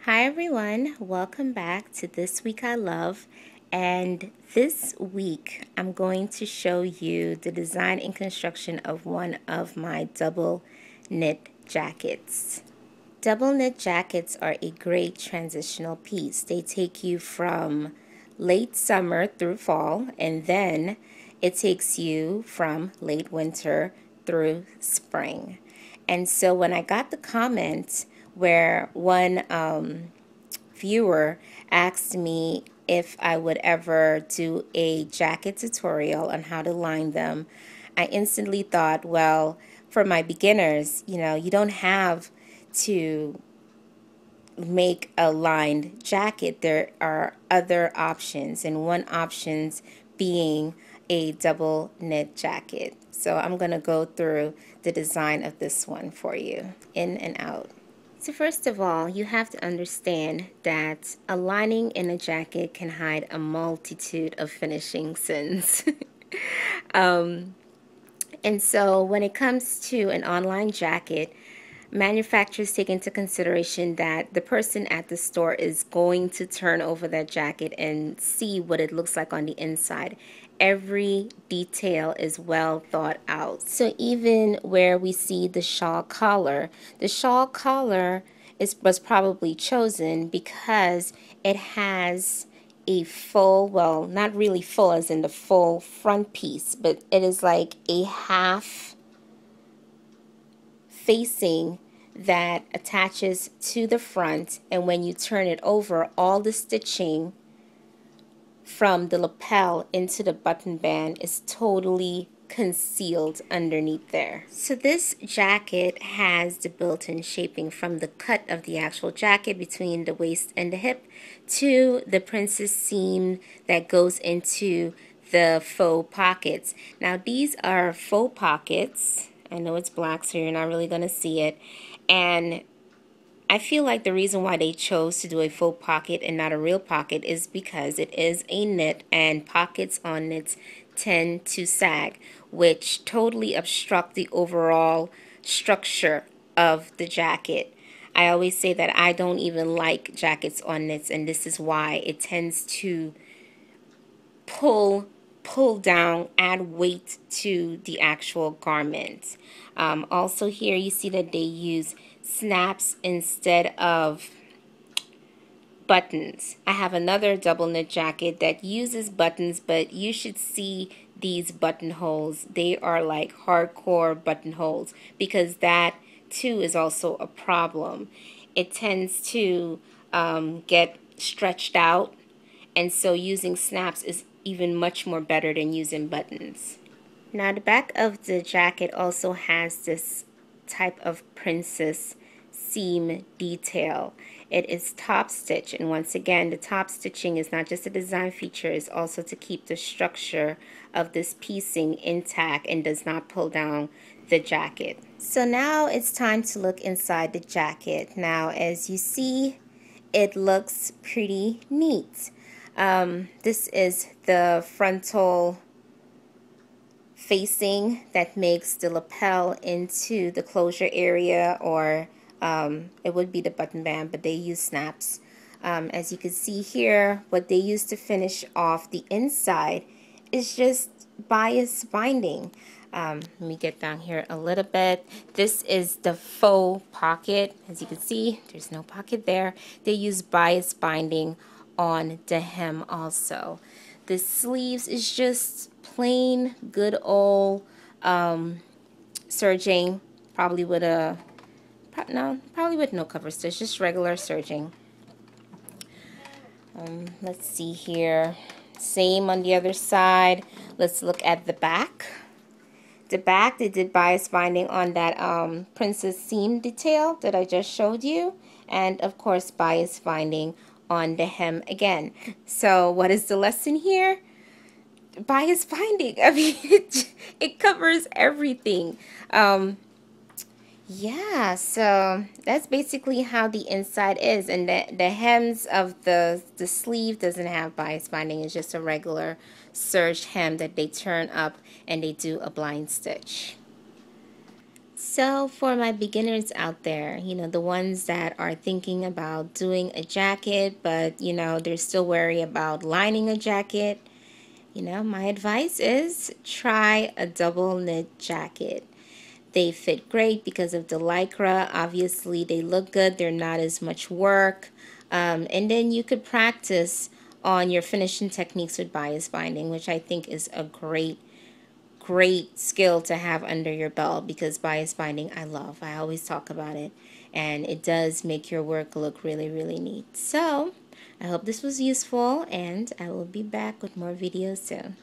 Hi everyone, welcome back to This Week I Love, and this week I'm going to show you the design and construction of one of my double knit jackets. Double knit jackets are a great transitional piece. They take you from late summer through fall, and then it takes you from late winter through spring. And so when I got the comment where one viewer asked me if I would ever do a jacket tutorial on how to line them, I instantly thought, well, for my beginners, you don't have to make a lined jacket. There are other options, and one option being a double knit jacket. So I'm going to go through the design of this one for you, in and out. So first of all, you have to understand that a lining in a jacket can hide a multitude of finishing sins. And so when it comes to an online jacket, manufacturers take into consideration that the person at the store is going to turn over that jacket and see what it looks like on the inside. Every detail is well thought out. So even where we see the shawl collar was probably chosen because it has a full, well, not really full as in the full front piece, but it is like a half facing that attaches to the front, and when you turn it over, all the stitching from the lapel into the button band is totally concealed underneath there. So this jacket has the built-in shaping from the cut of the actual jacket between the waist and the hip to the princess seam that goes into the faux pockets. Now these are faux pockets. I know it's black, so you're not really going to see it. And I feel like the reason why they chose to do a faux pocket and not a real pocket is because it is a knit, and pockets on knits tend to sag, which totally obstruct the overall structure of the jacket. I always say that I don't even like jackets on knits, and this is why. It tends to pull down, add weight to the actual garment. Also here you see that they use snaps instead of buttons. I have another double knit jacket that uses buttons, but you should see these buttonholes. They are like hardcore buttonholes because that too is also a problem. It tends to get stretched out, and so using snaps is even much more better than using buttons. Now the back of the jacket also has this type of princess seam detail. It is top stitch, and once again the top stitching is not just a design feature, it's also to keep the structure of this piecing intact and does not pull down the jacket. So now it's time to look inside the jacket. Now as you see, it looks pretty neat. This is the frontal facing that makes the lapel into the closure area, or it would be the button band, but they use snaps. As you can see here, what they use to finish off the inside is just bias binding. Let me get down here a little bit. This is the faux pocket. As you can see, there's no pocket there. They use bias binding on the hem also. The sleeves is just plain good old serging, probably with no cover stitch, just regular serging. Let's see here, same on the other side. Let's look at the back. The back, they did bias binding on that princess seam detail that I just showed you, and of course bias binding on the hem again. So what is the lesson here? Bias binding. I mean, it covers everything. Yeah, so that's basically how the inside is, and the hems of the sleeve doesn't have bias binding. It's just a regular serge hem that they turn up and they do a blind stitch. So for my beginners out there, the ones that are thinking about doing a jacket, but they're still wary about lining a jacket, my advice is try a double knit jacket. They fit great because of the lycra. Obviously, they look good. They're not as much work. And then you could practice on your finishing techniques with bias binding, which I think is a great skill to have under your belt, because bias binding I love. I always talk about it, and it does make your work look really, really neat. So I hope this was useful, and I will be back with more videos soon.